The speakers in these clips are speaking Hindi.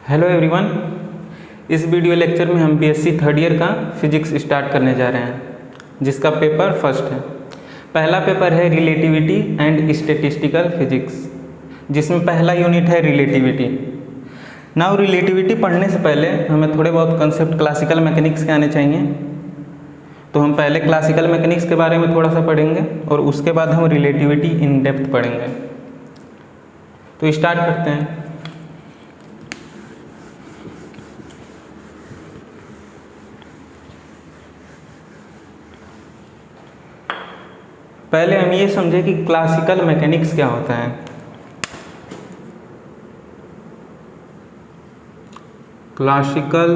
Hello everyone. इस वीडियो लेक्चर में हम बीएससी थर्ड ईयर का फिजिक्स स्टार्ट करने जा रहे हैं, जिसका पेपर फर्स्ट है। पहला पेपर है रिलेटिविटी एंड स्टैटिस्टिकल फिजिक्स, जिसमें पहला यूनिट है रिलेटिविटी। नाउ रिलेटिविटी पढ़ने से पहले हमें थोड़े बहुत कंसेप्ट क्लासिकल मैकेनिक्स के आने चाहिए, तो हम पहले क्लासिकल मैकेनिक्स के बारे में थोड़ा सा पढ़ेंगे और उसके बाद हम रिलेटिविटी इन डेप्थ पढ़ेंगे। तो स्टार्ट करते हैं। पहले हम ये समझे कि क्लासिकल मैकेनिक्स क्या होता है। क्लासिकल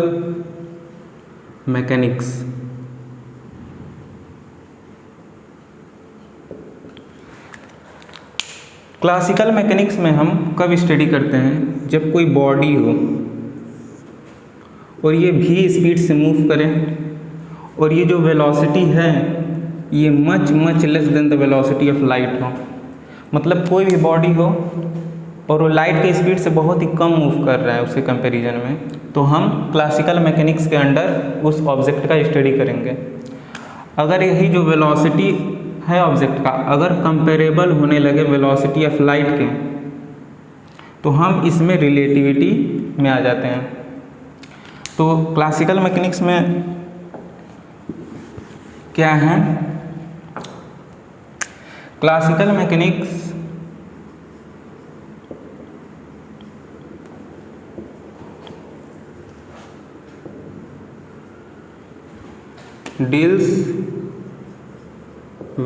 मैकेनिक्स क्लासिकल मैकेनिक्स में हम कब स्टडी करते हैं, जब कोई बॉडी हो और ये भी स्पीड से मूव करे और ये जो वेलोसिटी है ये much less than the velocity of light हो। मतलब कोई भी बॉडी हो और वो लाइट के स्पीड से बहुत ही कम मूव कर रहा है उसके कंपैरिजन में, तो हम क्लासिकल मैकेनिक्स के अंडर उस ऑब्जेक्ट का स्टडी करेंगे। अगर यही जो वेलोसिटी है ऑब्जेक्ट का अगर कंपेरेबल होने लगे वेलोसिटी ऑफ लाइट के, तो हम इसमें रिलेटिविटी में आ जाते हैं। तो क्लासिकल मैकेनिक्स में क्या है? Classical mechanics deals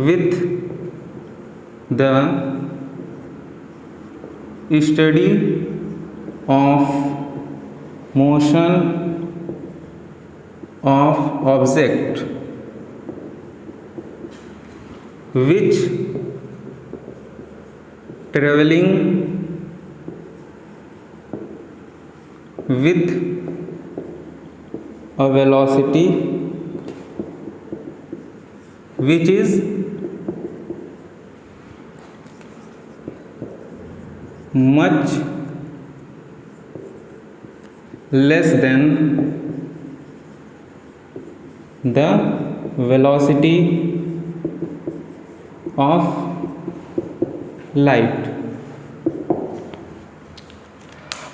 with the study of motion of object which traveling with a velocity which is much less than the velocity of light।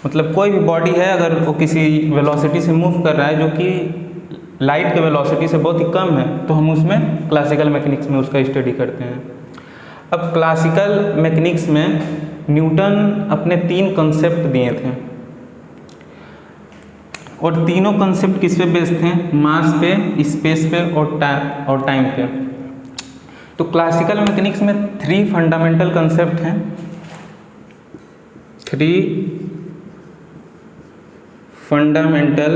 मतलब कोई भी बॉडी है अगर वो किसी वेलोसिटी से मूव कर रहा है जो कि लाइट के वेलोसिटी से बहुत ही कम है, तो हम उसमें क्लासिकल मैकेनिक्स में उसका स्टडी करते हैं। अब क्लासिकल मैकेनिक्स में न्यूटन अपने 3 कंसेप्ट दिए थे और तीनों कंसेप्ट किस पे बेस्ड थे? मास पे, स्पेस पे और टाइम पे। तो क्लासिकल मैकेनिक्स में 3 फंडामेंटल कंसेप्ट हैं। 3 fundamental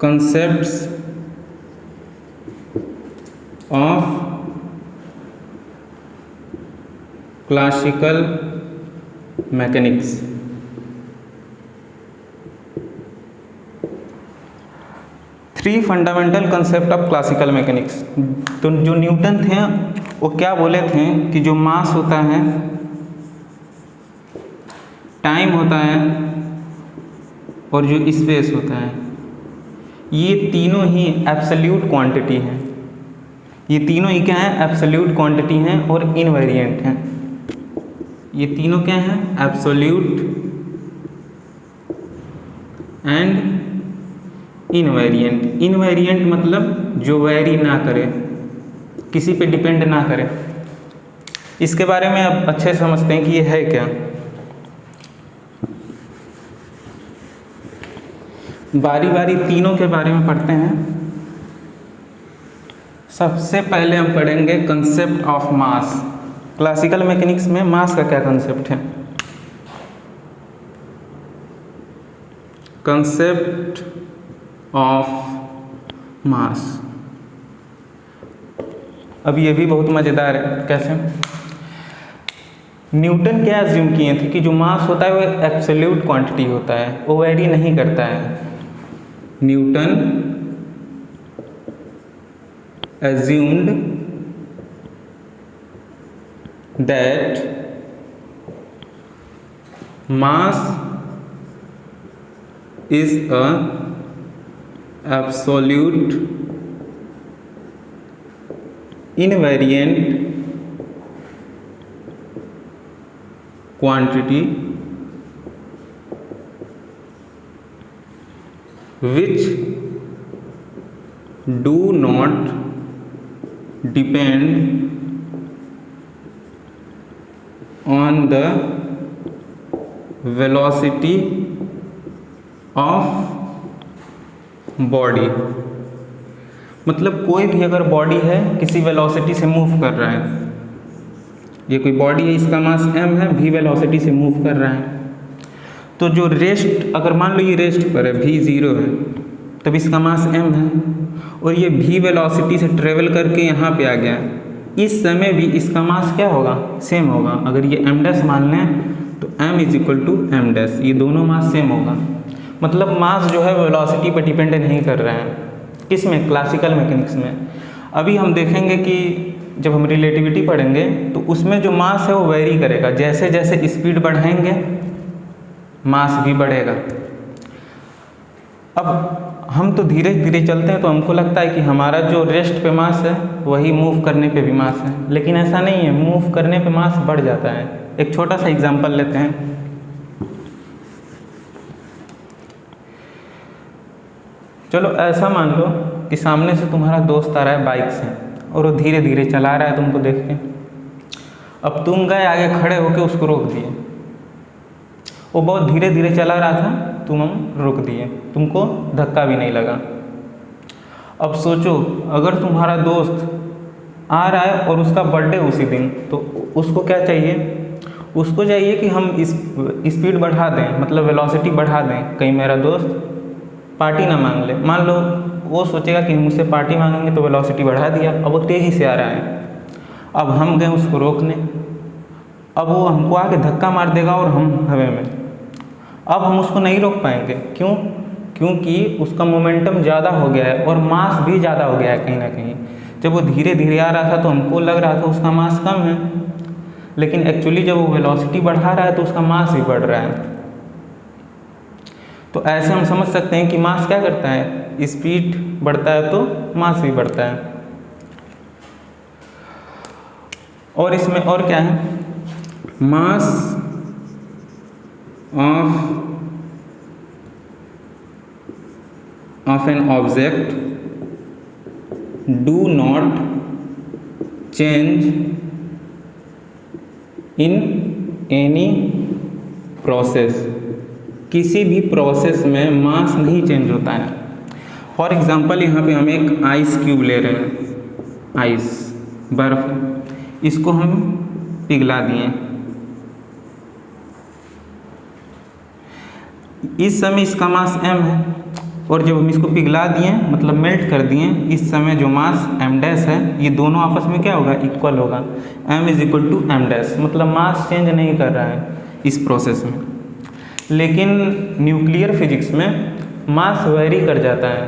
concepts of classical mechanics। Three fundamental concept of classical mechanics. तो जो न्यूटन थे वो क्या बोले थे कि जो मास होता है, टाइम होता है और जो स्पेस होता है, ये तीनों ही एब्सोल्यूट क्वांटिटी हैं। ये तीनों ही क्या हैं? एब्सोल्यूट क्वांटिटी हैं और इनवेरिएंट हैं। ये तीनों क्या हैं? Absolute and invariant. इनवेरिएंट मतलब जो वेरी ना करे, किसी पे डिपेंड ना करे। इसके बारे में अब अच्छे समझते हैं कि ये है क्या। बारी बारी तीनों के बारे में पढ़ते हैं। सबसे पहले हम पढ़ेंगे concept of mass. Classical mechanics में मास का क्या कंसेप्ट है? Concept of mass. अब ये भी बहुत मज़ेदार है। कैसे? न्यूटन क्या एज्यूम किए थे कि जो मास होता है वो एब्सोल्यूट क्वांटिटी होता है, वो वेरी नहीं करता है। Newton assumed that mass is a absolute invariant quantity which do not depend on the velocity of body. मतलब कोई भी अगर बॉडी है किसी वेलोसिटी से मूव कर रहा है, ये कोई बॉडी है, इसका मास m है, v वेलोसिटी से मूव कर रहा है, तो जो रेस्ट, अगर मान लो ये रेस्ट पर है, v 0 है, तब इसका मास m है, और ये v वेलोसिटी से ट्रेवल करके यहाँ पे आ गया, इस समय भी इसका मास क्या होगा, सेम होगा। अगर ये m डैश मान लें तो m is equal to m dash, ये दोनों मास सेम होगा। मतलब मास जो है वेलोसिटी पर डिपेंड नहीं कर रहा है, किसमें, क्लासिकल मैकेनिक्स में। अभी हम देखेंगे कि जब हम रिलेटिविटी पढ़ेंगे तो उसमें जो मास है वो वेरी करेगा, जैसे जैसे स्पीड बढ़ाएंगे मास भी बढ़ेगा। अब हम तो धीरे धीरे चलते हैं तो हमको लगता है कि हमारा जो रेस्ट पे मास है वही मूव करने पे भी मास है, लेकिन ऐसा नहीं है, मूव करने पे मास बढ़ जाता है। एक छोटा सा एग्जांपल लेते हैं। चलो ऐसा मान लो कि सामने से तुम्हारा दोस्त आ रहा है बाइक से और वो धीरे धीरे चला रहा है तुमको देख के। अब तुम गए आगे खड़े होके उसको रोक दिए, वो बहुत धीरे धीरे चला रहा था, तुम हम रोक दिए, तुमको धक्का भी नहीं लगा। अब सोचो अगर तुम्हारा दोस्त आ रहा है और उसका बर्थडे उसी दिन, तो उसको क्या चाहिए, उसको चाहिए कि हम इस स्पीड बढ़ा दें, मतलब वेलोसिटी बढ़ा दें, कहीं मेरा दोस्त पार्टी ना मांग ले। मान लो वो सोचेगा कि मुझसे पार्टी मांगेंगे तो वेलोसिटी बढ़ा दिया, अब वो तेज़ी से आ रहा है, अब हम गए उसको रोकने, अब वो हमको आके धक्का मार देगा और हम हवा में, अब हम उसको नहीं रोक पाएंगे। क्यों? क्योंकि उसका मोमेंटम ज़्यादा हो गया है और मास भी ज़्यादा हो गया है कहीं ना कहीं। जब वो धीरे धीरे आ रहा था तो हमको लग रहा था उसका मास कम है, लेकिन एक्चुअली जब वो वेलोसिटी बढ़ा रहा है तो उसका मास भी बढ़ रहा है। तो ऐसे हम समझ सकते हैं कि मास क्या करता है, स्पीड बढ़ता है तो मास भी बढ़ता है। और इसमें और क्या है, mass of an object do not change in any process. किसी भी प्रोसेस में मास नहीं चेंज होता है। फॉर एग्जांपल यहाँ पे हम एक आइस क्यूब ले रहे हैं, आइस बर्फ, इसको हम पिघला दिए, इस समय इसका मास m है, और जब हम इसको पिघला दिए मतलब मेल्ट कर दिए, इस समय जो मास m डैश है ये दोनों आपस में क्या होगा, इक्वल होगा, m is equal to m dash. मतलब मास चेंज नहीं कर रहा है इस प्रोसेस में। लेकिन न्यूक्लियर फिजिक्स में मास वेरी कर जाता है,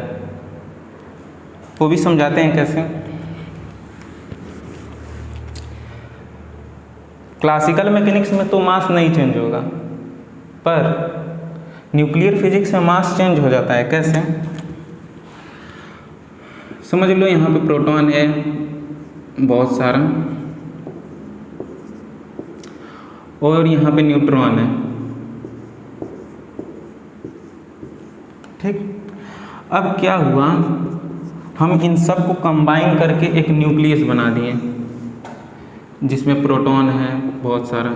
वो भी समझाते हैं कैसे। क्लासिकल मैकेनिक्स में तो मास नहीं चेंज होगा, पर न्यूक्लियर फिजिक्स में मास चेंज हो जाता है। कैसे, समझ लो यहाँ पे प्रोटॉन है बहुत सारा और यहाँ पे न्यूट्रॉन है, ठीक। अब क्या हुआ, हम इन सब को कंबाइन करके एक न्यूक्लियस बना दिए जिसमें प्रोटॉन है बहुत सारा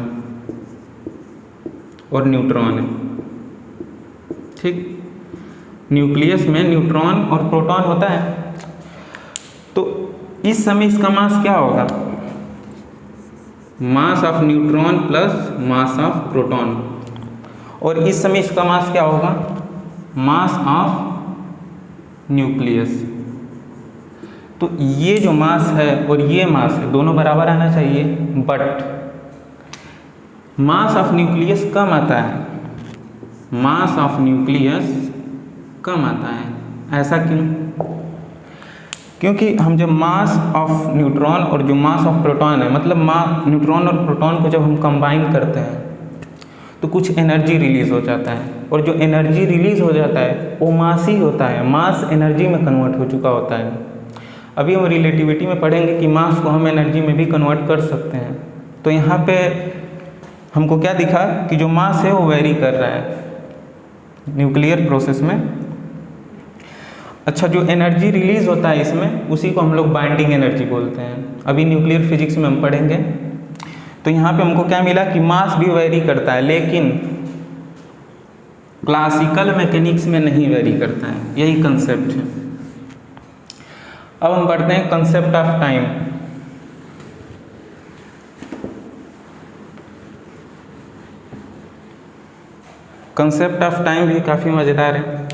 और न्यूट्रॉन है, ठीक। न्यूक्लियस में न्यूट्रॉन और प्रोटॉन होता है। तो इस समय इसका मास क्या होगा, mass of neutron plus mass of proton, और इस समय इसका मास क्या होगा, मास ऑफ न्यूक्लियस। तो ये जो मास है और ये मास है दोनों बराबर आना चाहिए, बट मास ऑफ न्यूक्लियस कम आता है, मास ऑफ न्यूक्लियस कम आता है। ऐसा क्यों? क्योंकि हम जब मास ऑफ न्यूट्रॉन और जो मास ऑफ प्रोटॉन है, मतलब न्यूट्रॉन और प्रोटॉन को जब हम कंबाइन करते हैं तो कुछ एनर्जी रिलीज हो जाता है, और जो एनर्जी रिलीज हो जाता है वो मास ही होता है, मास एनर्जी में कन्वर्ट हो चुका होता है। अभी हम रिलेटिविटी में पढ़ेंगे कि मास को हम एनर्जी में भी कन्वर्ट कर सकते हैं। तो यहाँ पे हमको क्या दिखा कि जो मास है वो वेरी कर रहा है न्यूक्लियर प्रोसेस में। अच्छा, जो एनर्जी रिलीज होता है इसमें, उसी को हम लोग बाइंडिंग एनर्जी बोलते हैं। अभी न्यूक्लियर फिजिक्स में हम पढ़ेंगे। तो यहाँ पे हमको क्या मिला कि मास भी वेरी करता है, लेकिन क्लासिकल मैकेनिक्स में नहीं वेरी करता है। यही कंसेप्ट है। अब हम पढ़ते हैं concept of time. Concept of time भी काफ़ी मज़ेदार है।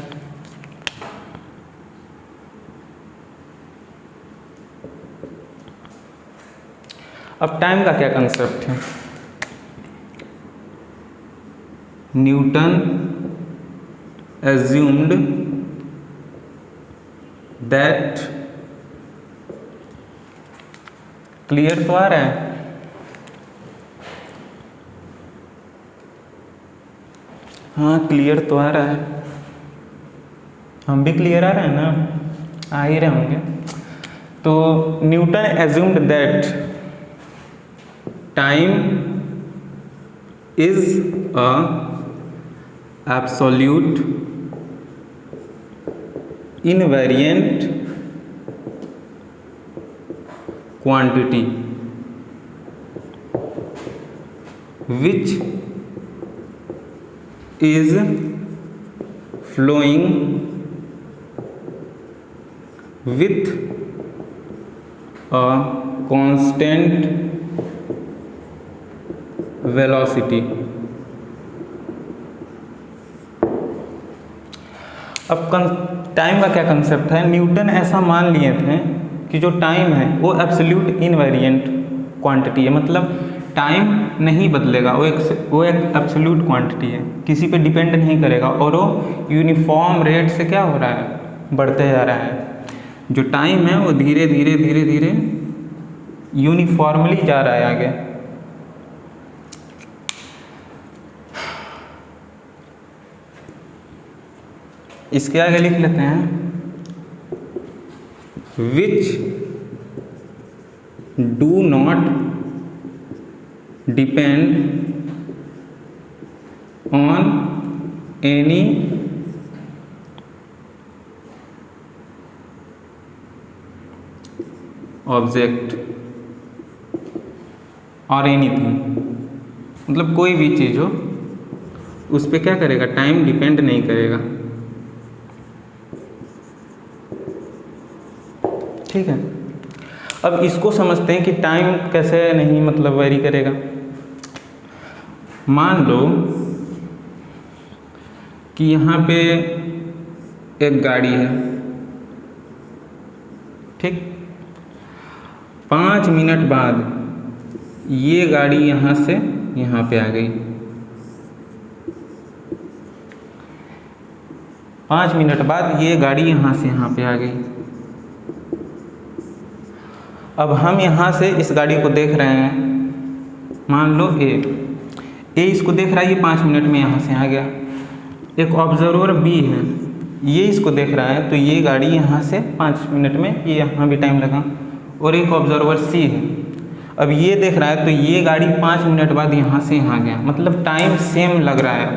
अब टाइम का क्या कंसेप्ट है? न्यूटन assumed that, क्लियर तो आ रहा है? हाँ, क्लियर तो आ रहा है। हम भी क्लियर आ रहे हैं ना, आ ही रहे होंगे। तो Newton assumed that time is a absolute invariant quantity which is flowing with a constant velocity। अब टाइम का क्या कंसेप्ट है? न्यूटन ऐसा मान लिए थे कि जो टाइम है वो एब्सोल्यूट इनवेरिएंट क्वांटिटी है, मतलब टाइम नहीं बदलेगा, वो एक एब्सोल्यूट क्वांटिटी है, किसी पे डिपेंड नहीं करेगा, और वो यूनिफॉर्म रेट से क्या हो रहा है, बढ़ते जा रहा है। जो टाइम है वो धीरे धीरे धीरे धीरे यूनिफॉर्मली जा रहा है आगे। इसके आगे लिख लेते हैं which do not depend on any object or anything, मतलब कोई भी चीज़ हो उस पर क्या करेगा, टाइम डिपेंड नहीं करेगा। ठीक है। अब इसको समझते हैं कि टाइम कैसे नहीं मतलब वेरी करेगा। मान लो कि यहाँ पे एक गाड़ी है, ठीक, 5 मिनट बाद ये गाड़ी यहाँ से यहाँ पे आ गई। 5 मिनट बाद ये गाड़ी यहाँ से यहाँ पे आ गई। अब हम यहाँ से इस गाड़ी को देख रहे हैं, मान लो ए इसको देख रहा है, ये 5 मिनट में यहाँ से आ गया। एक ऑब्जर्वर बी है, ये इसको देख रहा है, तो ये गाड़ी यहाँ से 5 मिनट में, ये यहाँ भी टाइम लगा। और एक ऑब्जर्वर सी है, अब ये देख रहा है, तो ये गाड़ी 5 मिनट बाद यहाँ से यहाँ गया, मतलब टाइम सेम लग रहा है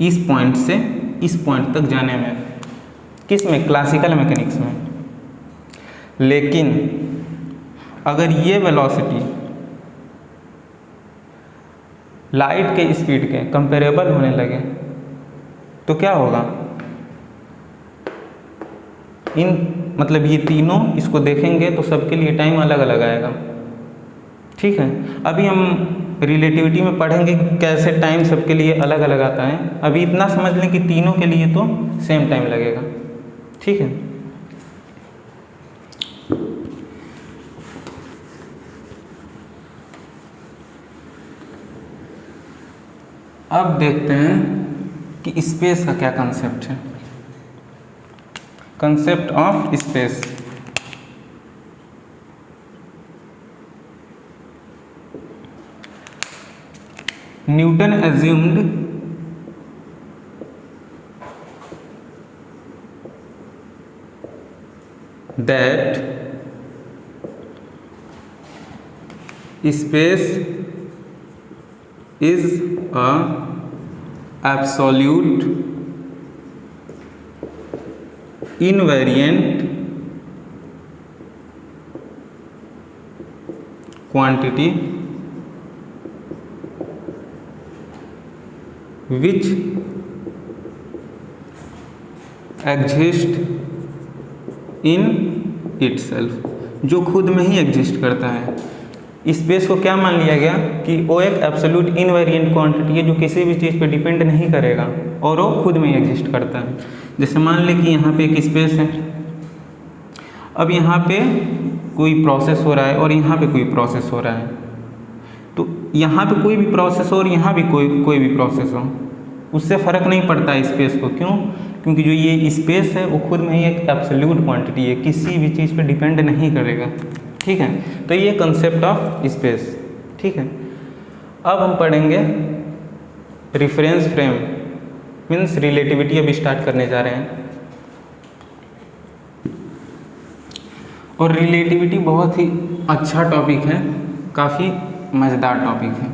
इस पॉइंट से इस पॉइंट तक जाने में। किस में? क्लासिकल मैकेनिक्स में। लेकिन अगर ये वेलोसिटी लाइट के स्पीड के कंपेरेबल होने लगे तो क्या होगा? मतलब ये तीनों इसको देखेंगे तो सबके लिए टाइम अलग अलग आएगा। ठीक है। अभी हम रिलेटिविटी में पढ़ेंगे कैसे टाइम सबके लिए अलग अलग आता है। अभी इतना समझ लें कि तीनों के लिए तो सेम टाइम लगेगा। ठीक है। अब देखते हैं कि स्पेस का क्या कंसेप्ट है। Concept of space. Newton assumed that space is a absolute invariant quantity which exists in itself, जो खुद में ही एग्जिस्ट करता है। स्पेस को क्या मान लिया गया कि वो एक एब्सोल्यूट इनवेरिएंट क्वांटिटी है जो किसी भी चीज़ पे डिपेंड नहीं करेगा और वो खुद में ही एग्जिस्ट करता है। जैसे मान लें कि यहाँ पे एक स्पेस है, अब यहाँ पे कोई प्रोसेस हो रहा है और यहाँ पे कोई प्रोसेस हो रहा है, तो यहाँ पे कोई भी प्रोसेस हो और यहाँ भी कोई भी प्रोसेस हो, उससे फ़र्क नहीं पड़ता है स्पेस को। क्यों? क्योंकि जो ये स्पेस है वो खुद में ही एक एब्सोल्यूट क्वांटिटी है, किसी भी चीज़ पे डिपेंड नहीं करेगा। ठीक है, तो ये कंसेप्ट ऑफ स्पेस। ठीक है, अब हम पढ़ेंगे रेफरेंस फ्रेम मीन्स रिलेटिविटी। अभी स्टार्ट करने जा रहे हैं। और रिलेटिविटी बहुत ही अच्छा टॉपिक है, काफ़ी मज़ेदार टॉपिक है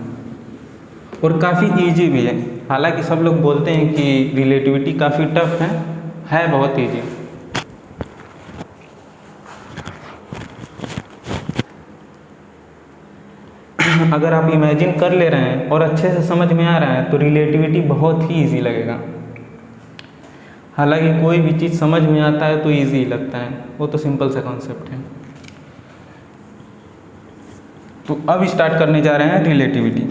और काफ़ी इजी भी है। हालांकि सब लोग बोलते हैं कि रिलेटिविटी काफ़ी टफ है बहुत इजी। अगर आप इमेजिन कर ले रहे हैं और अच्छे से समझ में आ रहा है तो रिलेटिविटी बहुत ही इजी लगेगा। हालांकि कोई भी चीज़ समझ में आता है तो इजी लगता है, वो तो सिंपल सा कॉन्सेप्ट है। तो अब स्टार्ट करने जा रहे हैं relativity.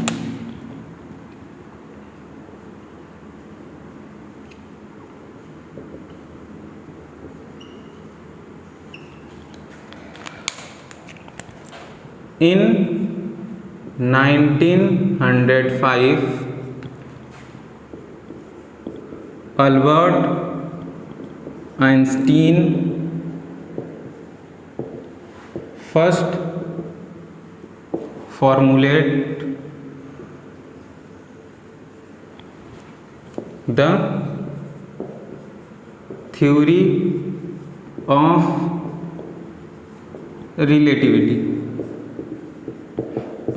In 1905, Albert Einstein first formulate the theory of relativity।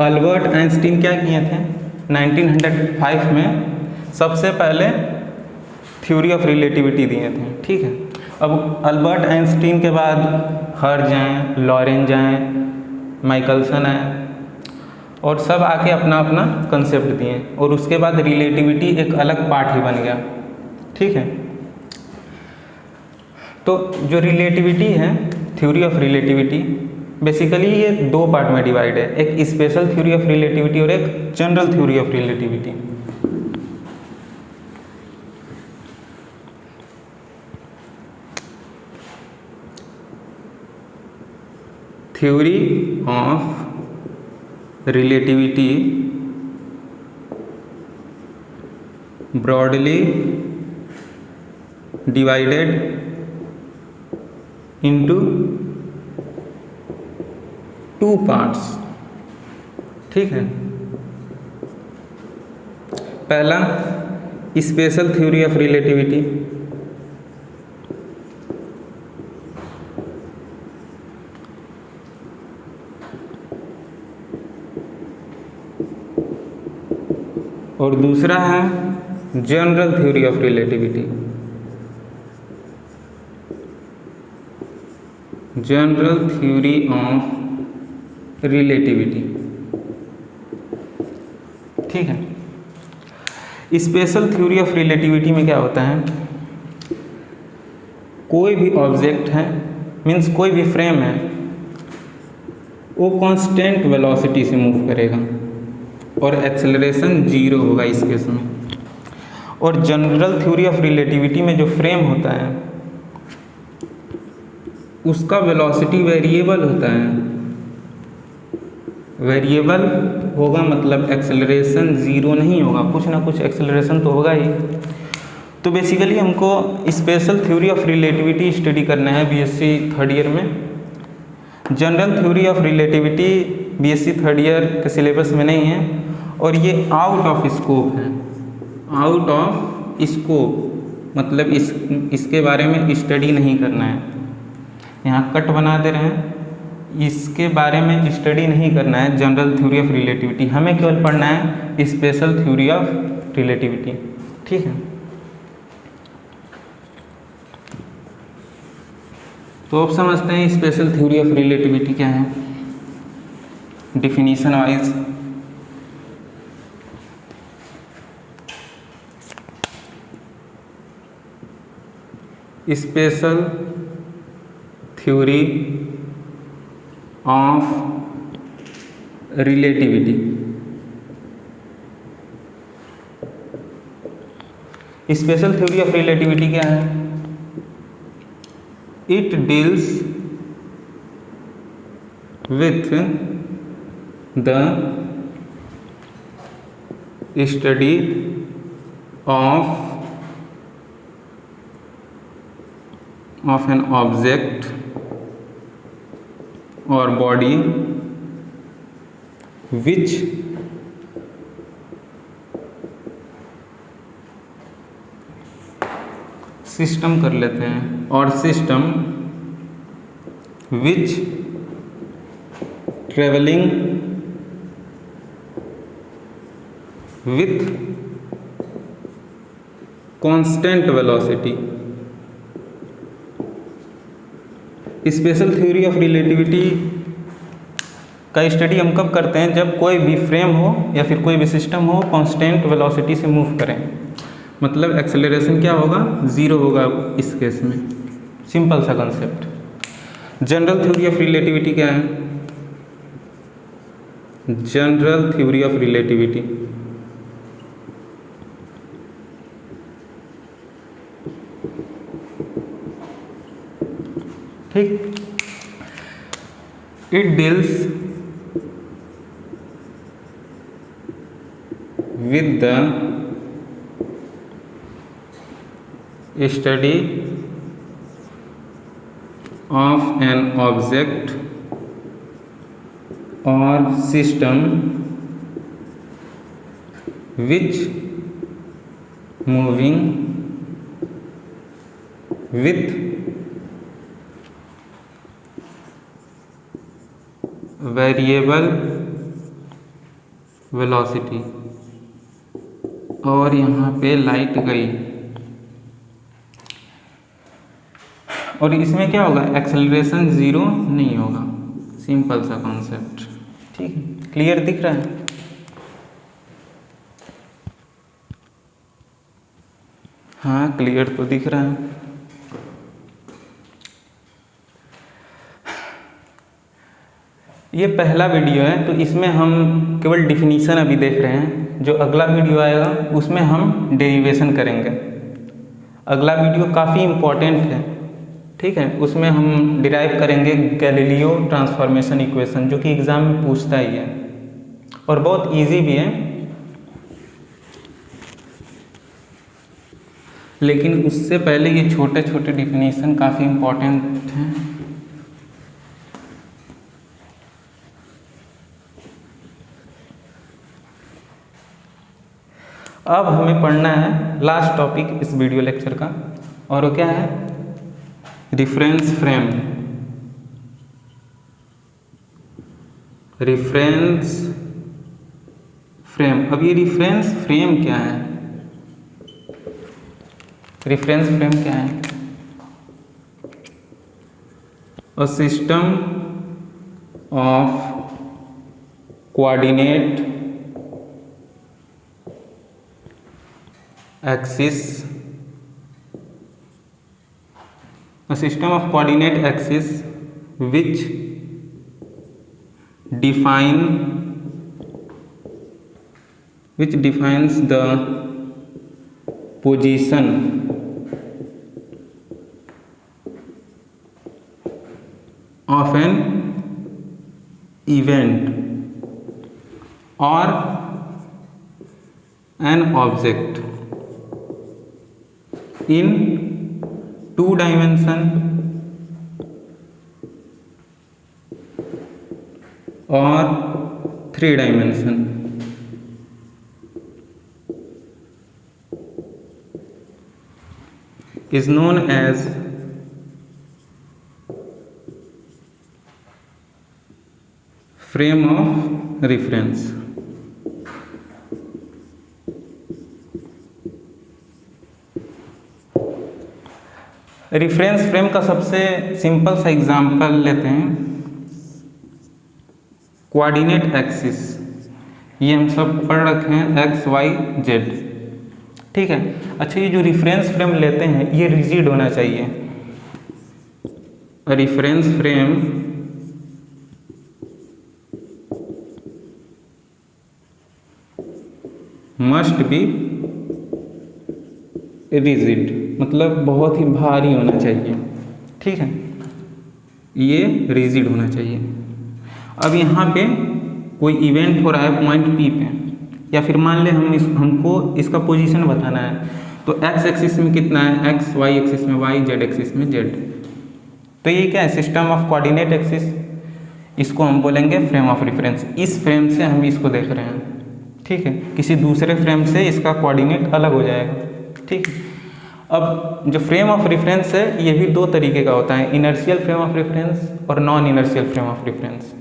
Albert Einstein क्या किए थे? 1905 में सबसे पहले थ्योरी ऑफ रिलेटिविटी दिए थे। ठीक है, अब अल्बर्ट आइंस्टीन के बाद हर्ट्ज आए, लॉरेंज आए, माइकलसन आए और सब आके अपना अपना कंसेप्ट दिए और उसके बाद रिलेटिविटी एक अलग पार्ट ही बन गया। ठीक है, तो जो रिलेटिविटी है, थ्योरी ऑफ रिलेटिविटी, बेसिकली ये दो पार्ट में डिवाइड है, एक स्पेशल थ्योरी ऑफ रिलेटिविटी और एक general theory of relativity. Theory of relativity broadly divided into two parts. ठीक है, पहला स्पेशल थ्योरी ऑफ रिलेटिविटी, और दूसरा है general theory of relativity. General theory of relativity. ठीक है, स्पेशल थ्योरी ऑफ रिलेटिविटी में क्या होता है, कोई भी ऑब्जेक्ट है मीन्स कोई भी फ्रेम है वो कांस्टेंट वेलोसिटी से मूव करेगा और एक्सेलरेशन 0 होगा इस केस में। और जनरल थ्योरी ऑफ रिलेटिविटी में जो फ्रेम होता है उसका वेलोसिटी वेरिएबल होता है। वेरिएबल होगा मतलब एक्सेलरेशन 0 नहीं होगा, कुछ ना कुछ एक्सेलरेशन तो होगा ही। तो बेसिकली हमको special theory of relativity study करना है बीएससी थर्ड ईयर में। General theory of relativity BSc third year के सिलेबस में नहीं है और ये आउट ऑफ स्कोप है। आउट ऑफ स्कोप मतलब इसके बारे में स्टडी नहीं करना है। यहाँ कट बना दे रहे हैं, इसके बारे में स्टडी नहीं करना है। जनरल थ्योरी ऑफ रिलेटिविटी हमें केवल पढ़ना है स्पेशल थ्योरी ऑफ रिलेटिविटी, ठीक है। तो अब समझते हैं स्पेशल थ्योरी ऑफ रिलेटिविटी क्या है definition wise. Special theory of relativity, special theory of relativity क्या है? It deals with the study of an object or body which system कर लेते हैं, और system which traveling with constant velocity। Special theory of relativity का स्टडी हम कब करते हैं? जब कोई भी फ्रेम हो या फिर कोई भी सिस्टम हो कांस्टेंट वेलोसिटी से मूव करें, मतलब एक्सेलरेशन क्या होगा? ज़ीरो होगा इस केस में। सिंपल सा concept. General theory of relativity क्या है? जनरल थ्योरी ऑफ रिलेटिविटी ठीक, it deals with the study of an object और system which moving with variable velocity. और यहाँ पे लाइट गई, और इसमें क्या होगा? एक्सेलरेशन ज़ीरो नहीं होगा। सिंपल सा कॉन्सेप्ट, ठीक है। क्लियर दिख रहा है? हाँ क्लियर तो दिख रहा है। ये पहला वीडियो है तो इसमें हम केवल डिफिनीशन अभी देख रहे हैं। जो अगला वीडियो आएगा उसमें हम डेरिवेशन करेंगे। अगला वीडियो काफ़ी इम्पोर्टेंट है, ठीक है। उसमें हम डिराइव करेंगे गैलीलियो ट्रांसफॉर्मेशन इक्वेशन, जो कि एग्ज़ाम में पूछता ही है और बहुत इजी भी है। लेकिन उससे पहले ये छोटे छोटे डिफिनीशन काफ़ी इम्पोर्टेंट हैं। अब हमें पढ़ना है लास्ट टॉपिक इस वीडियो लेक्चर का, और वो क्या है? Reference frame. Reference frame. अब ये रिफरेंस फ्रेम क्या है? रिफरेंस फ्रेम क्या है? A system of coordinate axis, a system of coordinate axis which defines the position of an event or an object in 2 dimension or 3 dimension। is known as frame of reference. Reference frame का सबसे सिंपल सा एग्जांपल लेते हैं, कोऑर्डिनेट एक्सिस। ये हम सब पढ़ रखे हैं, एक्स वाई जेड, ठीक है। अच्छा, ये जो रेफरेंस फ्रेम लेते हैं ये रिजिड होना चाहिए। Reference frame must be rigid, मतलब बहुत ही भारी होना चाहिए, ठीक है, ये रिजिड होना चाहिए। अब यहाँ पे कोई इवेंट हो रहा है पॉइंट पी पे, या फिर मान ले हमको इसका पोजीशन बताना है, तो एक्स एक्सिस में कितना है एक्स, वाई एक्सिस में वाई, जेड एक्सिस में जेड। तो ये क्या है, सिस्टम ऑफ कोऑर्डिनेट एक्सिस, इसको हम बोलेंगे फ्रेम ऑफ रेफरेंस। इस फ्रेम से हम इसको देख रहे हैं, ठीक है, किसी दूसरे फ्रेम से इसका कोऑर्डिनेट अलग हो जाएगा, ठीक है। अब जो फ्रेम ऑफ रेफरेंस है ये भी दो तरीके का होता है, इनर्शियल फ्रेम ऑफ रेफरेंस और non inertial frame of reference.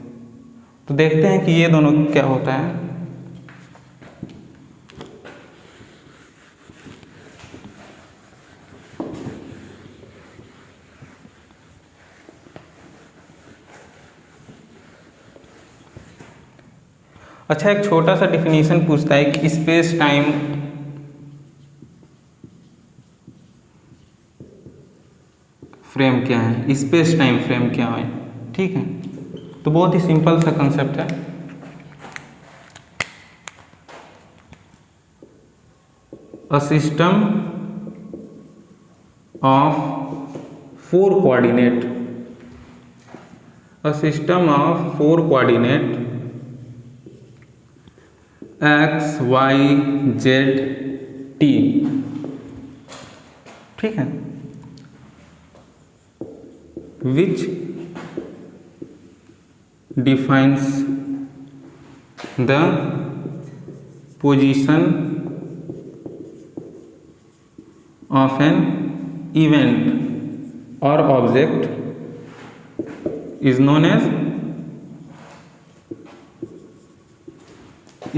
तो देखते हैं कि ये दोनों क्या होता है। अच्छा, एक छोटा सा डिफिनीशन पूछता है कि स्पेस टाइम फ्रेम क्या है, स्पेस टाइम फ्रेम क्या है, ठीक है। तो बहुत ही सिंपल सा कंसेप्ट है। A system of four coordinate, a system of four coordinate x y z t, ठीक है, which defines the position of an event or object is known as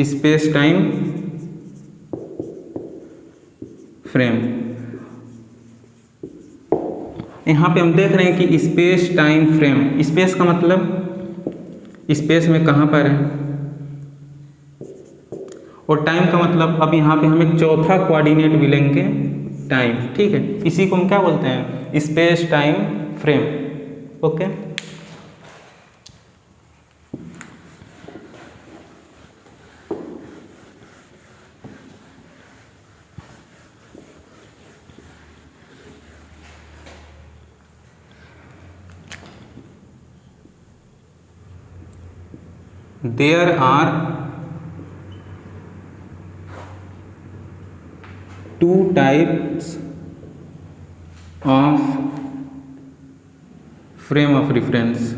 space time frame। यहाँ पे हम देख रहे हैं कि स्पेस टाइम फ्रेम, स्पेस का मतलब स्पेस में कहाँ पर है, और टाइम का मतलब अब यहाँ पे हम एक चौथा कोऑर्डिनेट भी लेंगे, टाइम, ठीक है। इसी को हम क्या बोलते हैं, space time frame, okay. There are two types of frame of reference।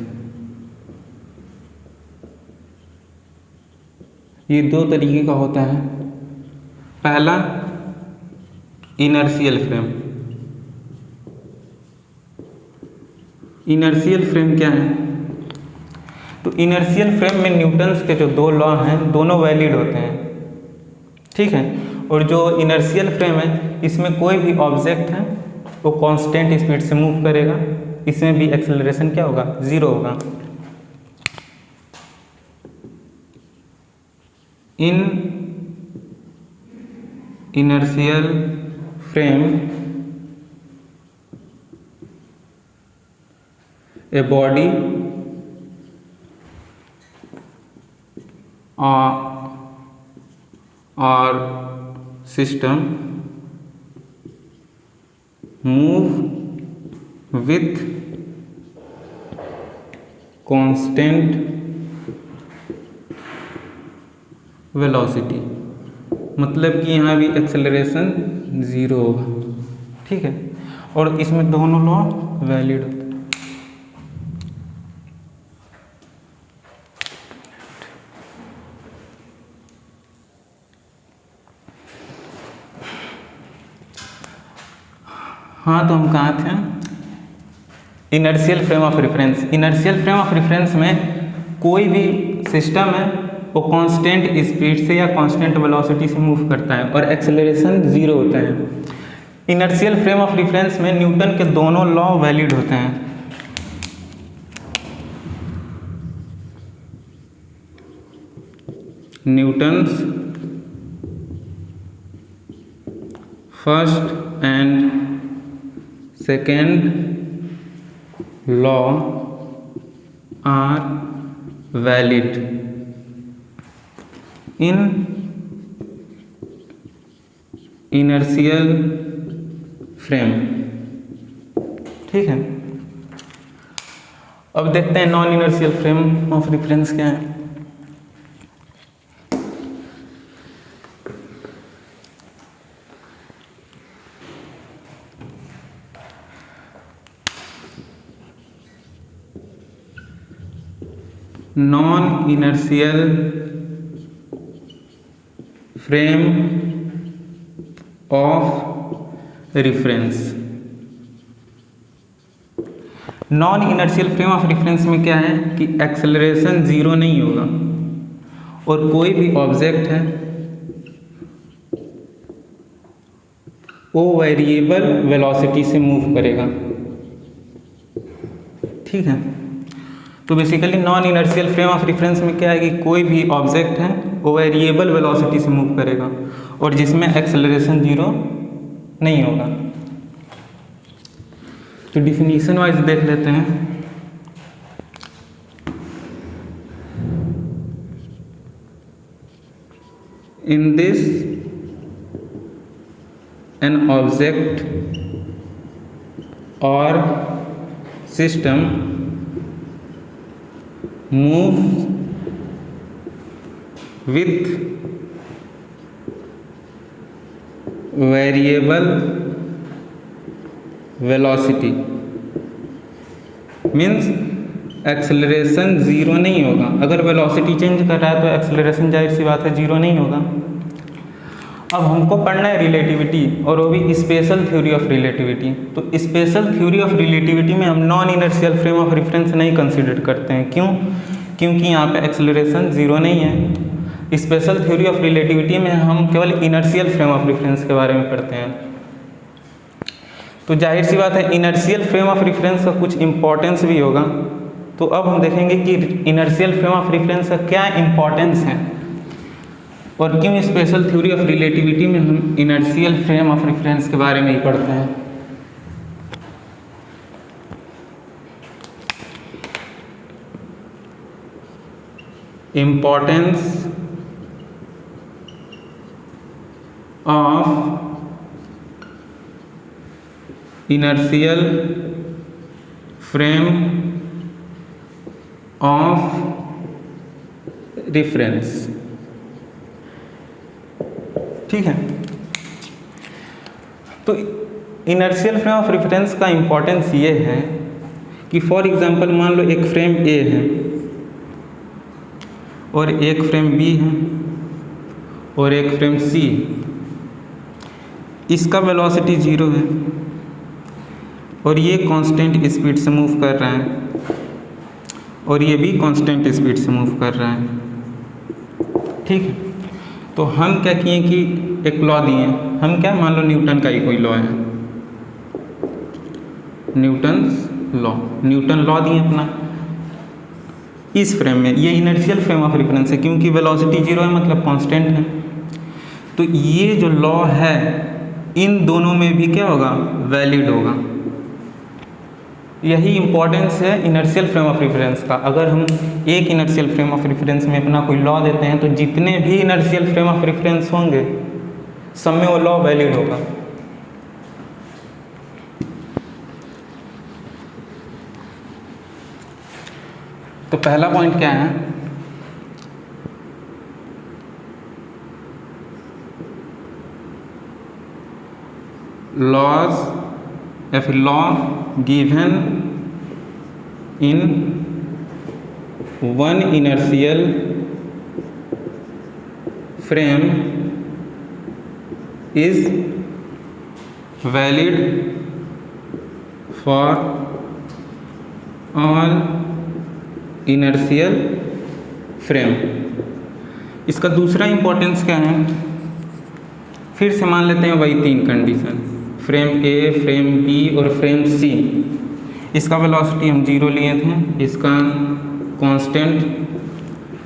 ये दो तरीके का होता है। पहला इनर्शियल फ्रेम। इनर्शियल फ्रेम क्या है, तो इनर्शियल फ्रेम में न्यूटन्स के जो दो लॉ हैं दोनों वैलिड होते हैं, ठीक है। और जो इनर्शियल फ्रेम है इसमें कोई भी ऑब्जेक्ट है वो कांस्टेंट स्पीड से मूव करेगा, इसमें भी एक्सेलरेशन क्या होगा, जीरो होगा। इन inertial frame a body or system move with constant velocity, मतलब कि यहाँ भी एक्सेलरेशन ज़ीरो होगा, ठीक है। और इसमें दोनों लॉ वैलिड होते हैं। हाँ, तो हम कहाँ थे? Inertial frame of reference. Inertial frame of reference में कोई भी सिस्टम है वो कांस्टेंट स्पीड से या कांस्टेंट वेलोसिटी से मूव करता है और एक्सेलरेशन 0 होता है। इनर्शियल फ्रेम ऑफ रेफरेंस में न्यूटन के दोनों लॉ वैलिड होते हैं। Newton's first and second law are valid in inertial frame. ठीक है, अब देखते हैं non inertial frame of reference क्या है। Non inertial frame of reference. Non inertial frame of reference में क्या है कि एक्सेलरेशन 0 नहीं होगा और कोई भी ऑब्जेक्ट है वो वेरिएबल वेलोसिटी से मूव करेगा। ठीक है, तो basically non inertial frame of reference में क्या है कि कोई भी ऑब्जेक्ट है वो वेरिएबल वेलोसिटी से मूव करेगा और जिसमें एक्सेलरेशन 0 नहीं होगा। तो डिफिनीशन वाइज देख लेते हैं। इन दिस एन ऑब्जेक्ट और system moves with variable velocity means acceleration 0 नहीं होगा। अगर वेलोसिटी चेंज कर रहा है तो एक्सेलरेशन जाहिर सी बात है 0 नहीं होगा। अब हमको पढ़ना है रिलेटिविटी और वो भी स्पेशल थ्योरी ऑफ रिलेटिविटी। तो स्पेशल थ्योरी ऑफ रिलेटिविटी में हम non inertial frame of reference नहीं कंसीडर करते हैं। क्यों? क्योंकि यहाँ पे एक्सेलरेशन 0 नहीं है। स्पेशल थ्योरी ऑफ रिलेटिविटी में हम केवल इनर्शियल फ्रेम ऑफ रेफरेंस के बारे में पढ़ते हैं। तो जाहिर सी बात है इनर्शियल फ्रेम ऑफ रेफरेंस का कुछ इंपॉर्टेंस भी होगा। तो अब हम देखेंगे कि इनर्शियल फ्रेम ऑफ रेफरेंस का क्या इंपॉर्टेंस है और क्यों स्पेशल थ्योरी ऑफ रिलेटिविटी में हम इनर्शियल फ्रेम ऑफ रेफरेंस के बारे में ही पढ़ते हैं। Importance of inertial frame of reference. ठीक है, तो इनर्शियल फ्रेम ऑफ रेफरेंस का इंपॉर्टेंस ये है कि फॉर एग्जांपल मान लो एक फ्रेम ए है और एक फ्रेम बी है और एक फ्रेम सी। इसका वेलोसिटी 0 है और ये कांस्टेंट स्पीड से मूव कर रहा है और ये भी कांस्टेंट स्पीड से मूव कर रहा है। ठीक है, तो हम क्या किए कि एक लॉ दिए। हम क्या मान लो न्यूटन का ही कोई लॉ है, न्यूटन लॉ दिए अपना इस फ्रेम में। ये इनर्शियल फ्रेम ऑफ रेफरेंस है क्योंकि वेलोसिटी 0 है मतलब कांस्टेंट है। तो ये जो लॉ है इन दोनों में भी क्या होगा, वैलिड होगा। यही इंपॉर्टेंस है इनर्शियल फ्रेम ऑफ रेफरेंस का। अगर हम एक इनर्शियल फ्रेम ऑफ रेफरेंस में अपना कोई लॉ देते हैं तो जितने भी इनर्शियल फ्रेम ऑफ रेफरेंस होंगे सब में वो लॉ वैलिड होगा। तो पहला पॉइंट क्या है, लॉज या फिर law given in one inertial frame is valid for all inertial frame. इसका दूसरा इम्पोर्टेंस क्या है, फिर से मान लेते हैं वही 3 कंडीशन, फ्रेम ए, फ्रेम बी और फ्रेम सी। इसका वेलोसिटी हम 0 लिए थे, इसका कांस्टेंट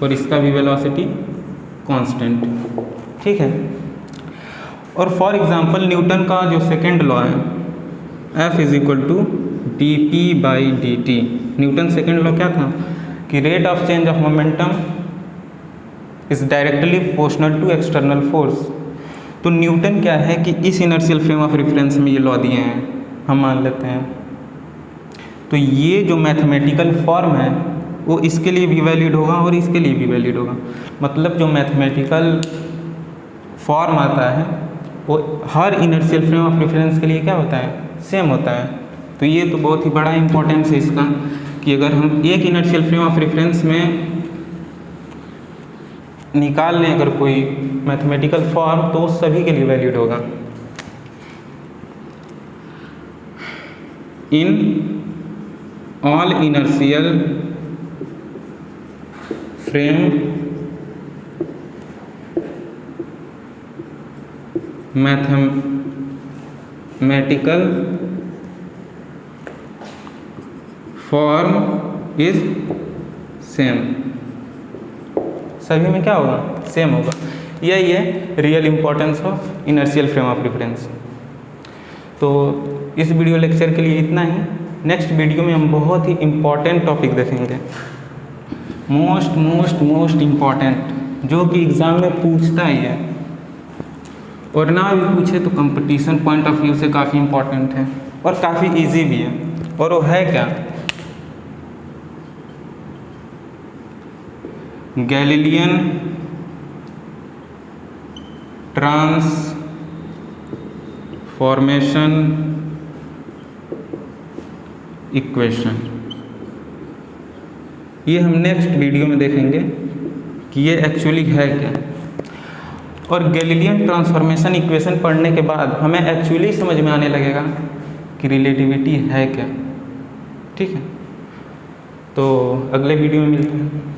और इसका भी वेलोसिटी कांस्टेंट, ठीक है। और फॉर एग्जांपल न्यूटन का जो सेकेंड लॉ है F is equal to dp/dt। Newton second law क्या था कि rate of change of momentum is directly proportional to external force. तो न्यूटन क्या है कि इस इनर्शियल फ्रेम ऑफ रेफरेंस में ये लॉ दिए हैं, हम मान लेते हैं। तो ये जो मैथमेटिकल फॉर्म है वो इसके लिए भी वैलिड होगा और इसके लिए भी वैलिड होगा। मतलब जो मैथमेटिकल फॉर्म आता है वो हर इनर्शियल फ्रेम ऑफ रेफरेंस के लिए क्या होता है, सेम होता है। तो ये तो बहुत ही बड़ा इंपॉर्टेंस है इसका कि अगर हम एक इनर्शियल फ्रेम ऑफ रेफरेंस में निकाल लें अगर कोई मैथमेटिकल फॉर्म तो सभी के लिए वैलिड होगा। In all inertial frame mathematical form is same. सभी में क्या होगा, सेम होगा। यही है real importance of inertial frame of reference. तो इस वीडियो लेक्चर के लिए इतना ही। नेक्स्ट वीडियो में हम बहुत ही इम्पॉर्टेंट टॉपिक देखेंगे, मोस्ट इम्पॉर्टेंट, जो कि एग्ज़ाम में पूछता ही है और ना भी पूछे तो कंपटीशन पॉइंट ऑफ व्यू से काफ़ी इम्पॉर्टेंट है और काफ़ी इजी भी है। और वो है क्या, गैलीलियन ट्रांसफॉर्मेशन इक्वेशन। ये हम नेक्स्ट वीडियो में देखेंगे कि ये एक्चुअली है क्या। और गैलीलियन ट्रांसफॉर्मेशन इक्वेशन पढ़ने के बाद हमें एक्चुअली समझ में आने लगेगा कि रिलेटिविटी है क्या, ठीक है। तो अगले वीडियो में मिलते हैं।